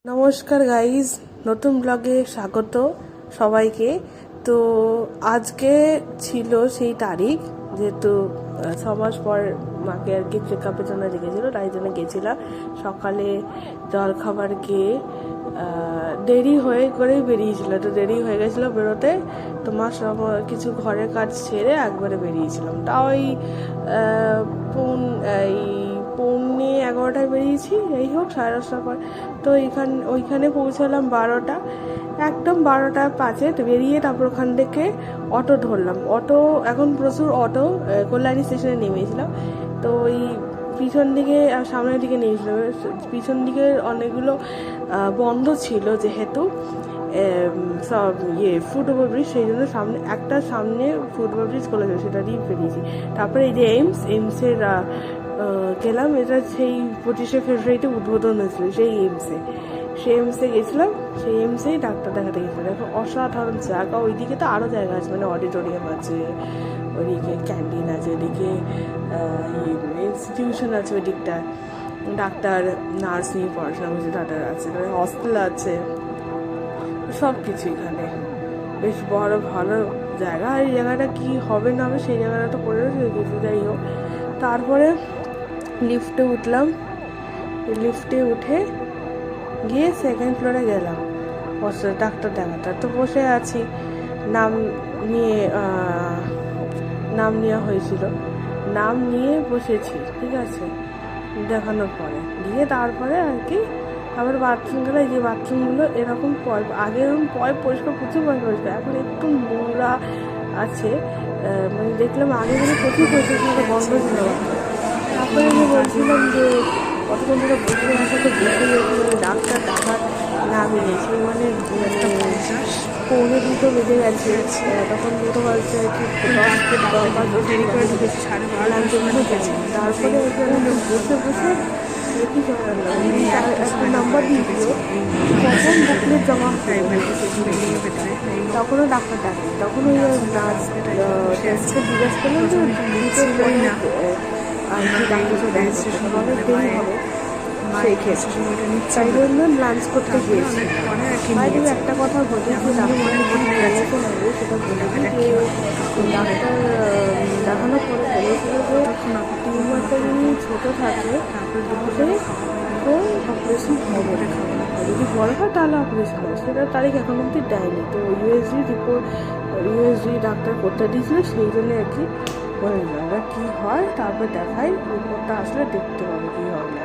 নমস্কার গাইজ, নতুন ব্লগে স্বাগত সবাইকে। তো আজকে ছিল সেই তারিখ, যেহেতু 6 মাস পর মাকে আর কি চেক আপের জন্য রেখেছিল, তাই জন্য গেছিলাম। সকালে জল খাবার খেয়ে দেরি হয়ে করেই বেরিয়েছিল, তো দেরি হয়ে গেছিলো বেরোতে। তো মা সব কিছু ঘরের কাজ ছেড়ে একবারে বেরিয়েছিলাম। তাও এই 11:15 বেরিয়েছি, এই হোক 10:30টার পর। তো ওইখানে পৌঁছালাম 12টা, একদম 12টা 5-এ বেরিয়ে তারপর ওখান থেকে অটো ধরলাম। অটো এখন প্রচুর অটো, কল্যাণী স্টেশনে নেমেছিলাম। তো ওই পিছন দিকে আর সামনের দিকে নেমেছিলাম। পিছন দিকে অনেকগুলো বন্ধ ছিল, যেহেতু সব ফুট ওভার ব্রিজ, সেই জন্য সামনে ফুট ওভার ব্রিজ খুলেছে, সেটা দিয়ে বেরিয়েছি। তারপরে এই যে এইমসের গেলাম। এটা সেই 25শে ফেব্রুয়ারিতে উদ্বোধন হয়েছিল সেই এইমসে গেছিলাম। সেই এইমসেই ডাক্তার দেখাতে গেছিলাম। দেখো অসাধারণ জায়গা, ওইদিকে তো আরও জায়গা আছে, মানে অডিটোরিয়াম আছে, ওইদিকে ক্যান্টিন আছে, ওইদিকে ইনস্টিটিউশন আছে, ওই দিকটা ডাক্তার নার্স নিয়ে পড়াশোনা করছে তাদের আছে, হস্টেল আছে, সব কিছু এখানে। বেশ বড় ভালো জায়গা। আর এই জায়গাটা কি হবে না হবে সেই জায়গাটা তো করে গেছি। যাই হোক, তারপরে লিফটে উঠলাম। লিফটে উঠে গিয়ে 2nd ফ্লোরে গেলাম ডাক্তার দেখাতে। তো বসে আছি, নাম নেওয়া হয়েছিল, নাম নিয়ে বসেছি, ঠিক আছে। দেখানোর পরে দিয়ে তারপরে আর কি আবার বাথরুম গেলে, যে বাথরুমগুলো এরকম আগে এরকম পরিষ্কার, প্রচুর পরিষ্কার, এখন একটু নোংরা আছে। মানে দেখলাম আগে মানে প্রচুর পরিষ্কার, বন্ধ ছিল। তারপরে আমি বলছিলাম যে কতক্ষণ ধরে বসে আসা, তো বসে গেছি, ডাক্তার ডাকার নামই নেই। সেই মানে 1:45 বেজে গেছে। তখন দুটো বাজছে আর কি, তারপরে ওখানে বসে বসে দেখি একটা নাম্বার দিয়েছিল, কখন বুকলেট জমা তখনও ডাক্তার ডাকে। তখন ওই নার্স টেস্টকে জিজ্ঞাসা করলাম যে আর কি ডাক্তার দেরি হবে সেই ক্ষেত্রে, তাই জন্য লাঞ্চ করতে গিয়েছি। বাইরে একটা কথা বলি, যে ডাক্তার সেটা বলে যে ডাক্তার দেখানোর পরে বলেছিল যে টিউমারটা যদি ছোটো থাকে তাহলে অপারেশন হবে, যদি বড় হয় তাহলে অপারেশন হবে। সেটার তারিখ এখন অব্দি দেয়নি। তো ইউএসজি ডাক্তার করতে দিয়েছিল, সেই জন্য আর কি বলে দিলাম কী হয়, তারপর দেখাই, রিপোর্টটা আসলে দেখতে হবে কী হবে না।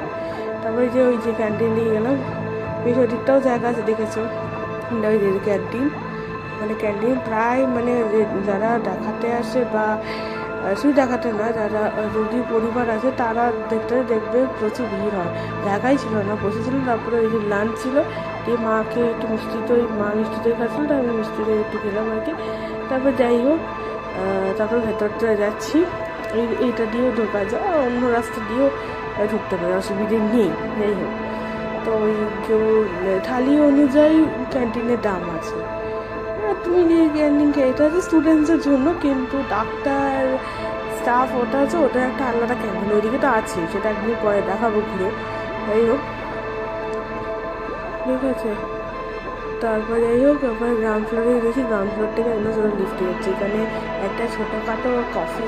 তারপরে ওই যে ক্যান্টিন নিয়ে গেলাম, বেশ ওদিকটাও জায়গা আছে, দেখেছো, ওই যে ক্যান্টিন, মানে ক্যান্টিন প্রায় মানে যারা দেখাতে আসে বা শুধু দেখাতে না, যারা রোগীর পরিবার আছে তারা দেখবে প্রচুর ভিড় হয়। জায়গাই ছিল না, বসেছিলাম। তারপরে ওই যে লাঞ্চ ছিল, দিয়ে মাকে একটু মা মিষ্টি দই খাচ্ছিল, তাই আমি মিষ্টি দই একটু খেলাম আর কি। তারপর যাই হোক, তারপর ভেতরটা যাচ্ছি, এইটা দিয়েও ঢোকা যায়, অন্য রাস্তা দিয়েও ঢুকতে পারে, অসুবিধে নেই। যাই হোক, তো ওই কেউ থালি অনুযায়ী ক্যান্টিনের দাম আছে। তুমি যে ক্যান্টিনকে, এটা হচ্ছে স্টুডেন্টসের জন্য, কিন্তু ডাক্তার স্টাফ ওটা একটা আলাদা ক্যান্টিন, ওইদিকে তো আছে, সেটা একদিন পরে দেখাবো ঘুরে। যাই হোক, ঠিক আছে। তারপর যাই হোক, আবার গ্রাউন্ড ফ্লোরে গেছি। গ্রাউন্ড ফ্লোর থেকে অন্য ছোটো লিফটে যাচ্ছি। এখানে একটা ছোটোখাটো কফি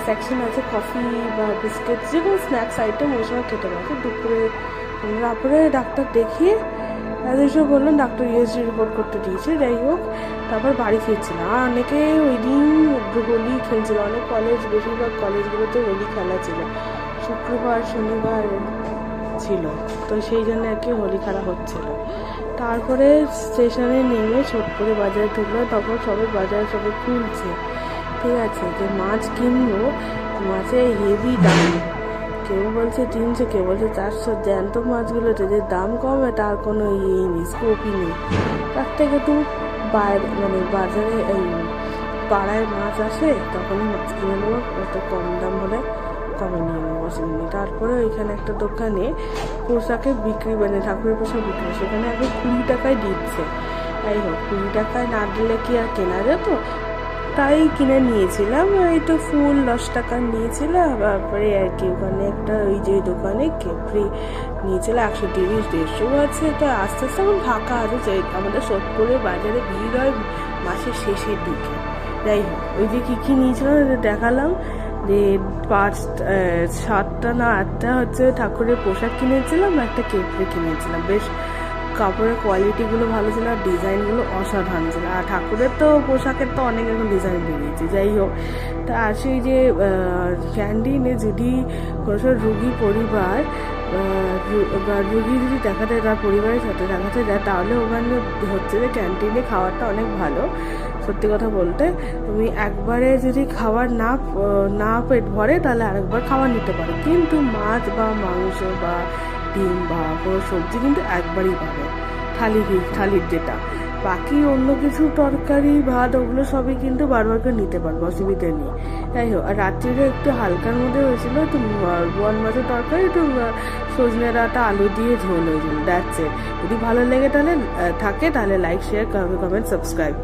সেকশন আছে, কফি বা বিস্কিট, যে কোনো স্ন্যাক্স আইটেম ওই সময় খেতে পারছে দুপুরে। তারপরে ডাক্তার দেখিয়ে এসব বললাম, ডাক্তার ইউএসজি রিপোর্ট করতে দিয়েছে। যাই হোক, তারপর বাড়ি ফিরছিল। আর অনেকে ওই দিন হোলি খেলছিল, অনেক বেশিরভাগ কলেজগুলোতে হোলি খেলা ছিল, শুক্রবার শনিবার ছিল, তো সেই জন্য আর কি হোলি খেলা হচ্ছিল। তারপরে স্টেশনে নেমে ছোট করে বাজারে ঢুকলো, তখন বাজারে সবাই খুলছে, ঠিক আছে, যে মাছ কিনবো। মাছের হেভি দাম, কেউ বলছে 300, কেউ বলছে 400। জ্যান্ত মাছগুলোতে যে দাম কমে তার কোনো নেই, স্কোপই নেই। তার থেকে তো মানে বাজারে এই পাড়ায় মাছ আসে, তখনই মাছ কিনে নেবো, অত কম দাম হলে কমে নিয়ে নেবো, অসুবিধা নেই। তারপরে ওইখানে একটা দোকানে পোশাকের বিক্রি, মানে ঠাকুরের পোশাক বিক্রি, সেখানে এখন 20 টাকায় দিচ্ছে। যাই হোক, 20 টাকায় না দিলে কি আর কেনা যেত, তাই কিনে নিয়েছিলাম। এই তো ফুল 10 টাকা নিয়েছিল। তারপরে আর কি ওখানে একটা ওই যে দোকানে ফ্রি নিয়েছিলাম 130, 150 আছে। তো আস্তে আস্তে এখন ফাঁকা আছে, আমাদের সোদপুরের বাজারে ভিড় হয় মাসের শেষের দিকে। যাই হোক, ওই যে কী কী নিয়েছিলাম দেখালাম, যে 7টা না 8টা হচ্ছে ঠাকুরের পোশাক কিনেছিলাম, একটা কেপড়ে কিনেছিলাম। বেশ কাপড়ের কোয়ালিটিগুলো ভালো ছিল আর ডিজাইনগুলো অসাধারণ ছিল। আর ঠাকুরের তো পোশাকের তো অনেক এখন ডিজাইন বেরিয়েছে। যাই হোক, তা আসি যে ক্যান্টিনে যদি কোনো রুগী পরিবার বা রুগী যদি দেখাতে তার পরিবারের সাথে দেখাতে যায়, তাহলে ওখানে হচ্ছে যে ক্যান্টিনে খাবারটা অনেক ভালো। সত্যি কথা বলতে, তুমি একবারে যদি খাবার না পেট ভরে তাহলে আরেকবার খাবার নিতে পারো, কিন্তু মাছ বা মাংস বা ডিম বা কোনো সবজি কিন্তু একবারই পাবে থালির যেটা। বাকি অন্য কিছু তরকারি ভাত ওগুলো সবই কিন্তু বারবার করে নিতে পারবো, অসুবিধা নেই। যাই হোক, আর রাত্রিরে একটু হালকার মধ্যে হয়েছিল, তো বোয়াল মাছের তরকারি, একটু সজনে ডাঁটা আলু দিয়ে ঝোল হয়েছিল। That's it. যদি ভালো লেগে তাহলে লাইক, শেয়ার, কমেন্ট, সাবস্ক্রাইব।